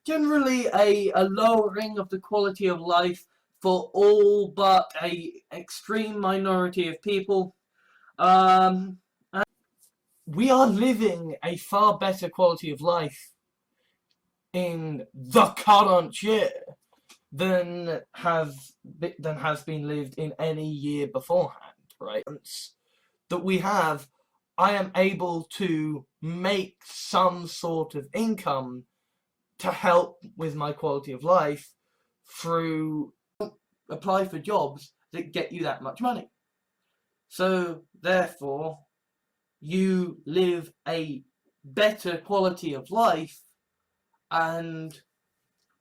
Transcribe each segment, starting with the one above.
generally a lowering of the quality of life for all but a extreme minority of people. And we are living a far better quality of life in the current year than has been lived in any year beforehand, right? That we have, I am able to make some sort of income to help with my quality of life through apply for jobs that get you that much money. So therefore, you live a better quality of life and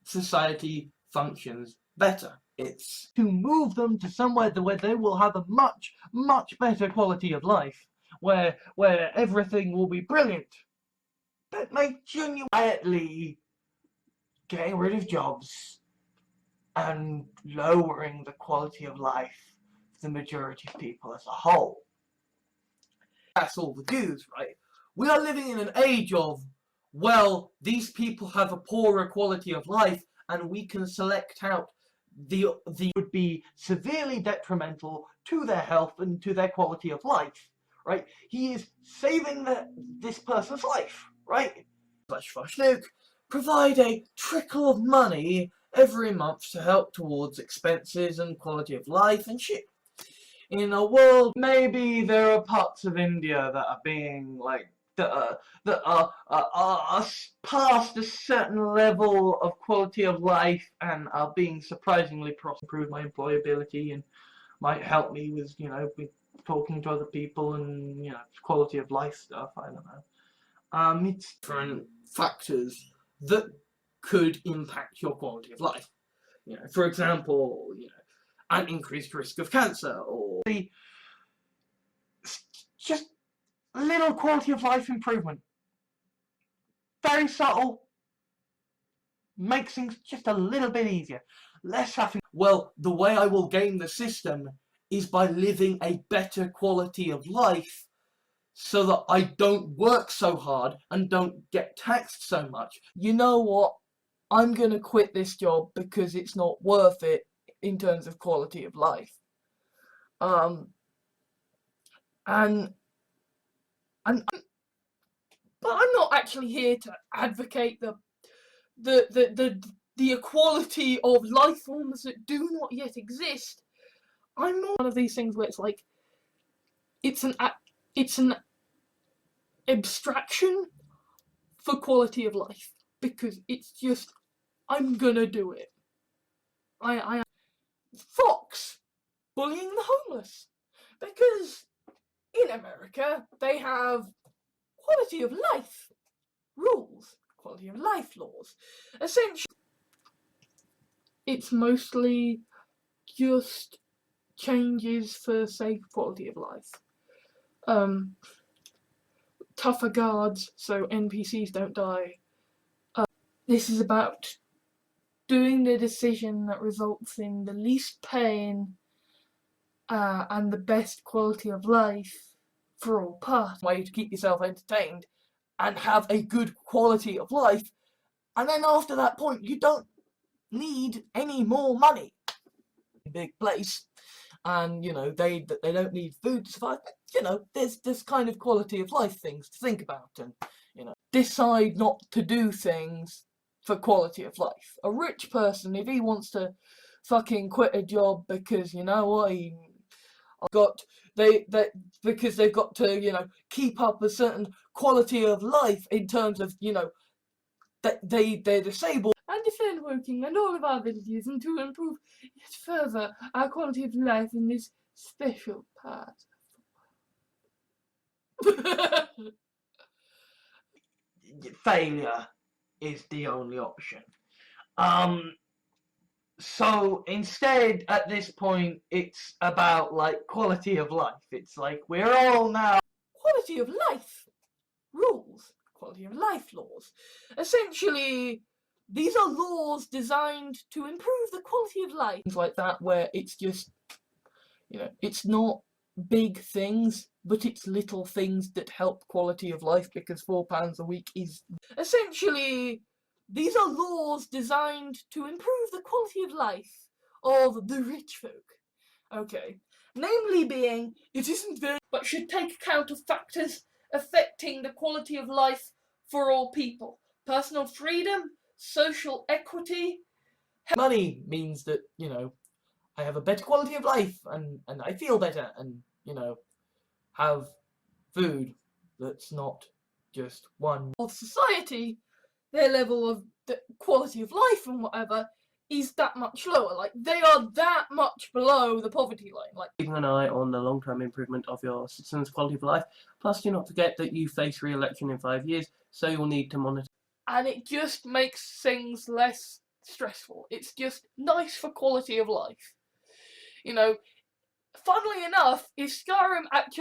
society functions better. It's to move them to somewhere where they will have a much, much better quality of life, where everything will be brilliant. But make genuinely getting rid of jobs and lowering the quality of life for the majority of people as a whole. That's all the dues, right? We are living in an age of, well, these people have a poorer quality of life, and we can select out the would be severely detrimental to their health and to their quality of life, right? He is saving this person's life, right? Provide a trickle of money every month to help towards expenses and quality of life and shit. In a world, maybe there are parts of India that are being like that are past a certain level of quality of life and are being surprisingly improve my employability and might help me with, you know, with talking to other people and, you know, quality of life stuff. I don't know. It's different factors that could impact your quality of life. You know, for example, you know, an increased risk of cancer, or just little quality of life improvement. Very subtle. Makes things just a little bit easier. Less having. Well, the way I will game the system is by living a better quality of life so that I don't work so hard and don't get taxed so much. You know what? I'm gonna quit this job because it's not worth it in terms of quality of life. But I'm not actually here to advocate the equality of life forms that do not yet exist. I'm more one of these things where it's like it's an abstraction for quality of life, because it's just, I'm gonna do it. I Fox bullying the homeless, because in America they have quality of life rules, quality of life laws. Essentially, it's mostly just changes for, say, quality of life. Tougher guards so NPCs don't die. This is about doing the decision that results in the least pain and the best quality of life for all parties. Way to keep yourself entertained and have a good quality of life, and then after that point you don't need any more money. Big place, and you know they don't need food to survive. But, you know, there's kind of quality of life things to think about, and you know, decide not to do things for quality of life. A rich person, if he wants to fucking quit a job because, you know what, because they've got to, you know, keep up a certain quality of life in terms of, you know, that they're disabled, and defend working and all of our abilities, and to improve yet further our quality of life in this special part. Failure is the only option. So instead, at this point, it's about like quality of life. It's like we're all now quality of life rules, quality of life laws. Essentially, these are laws designed to improve the quality of life. Things like that, where it's just, you know, it's not big things, but it's little things that help quality of life, because £4 a week is essentially These are laws designed to improve the quality of life of the rich folk. Okay. Namely being, it isn't very, but should take account of factors affecting the quality of life for all people. Personal freedom, social equity. Money means that, I have a better quality of life and I feel better and, have food that's not just one. Of society, their level of the quality of life and whatever is that much lower. Like, they are that much below the poverty line. Like, keeping an eye on the long-term improvement of your citizens' quality of life. Plus, do not forget that you face re-election in 5 years, so you'll need to monitor. And it just makes things less stressful. It's just nice for quality of life. Funnily enough, is Skyrim actually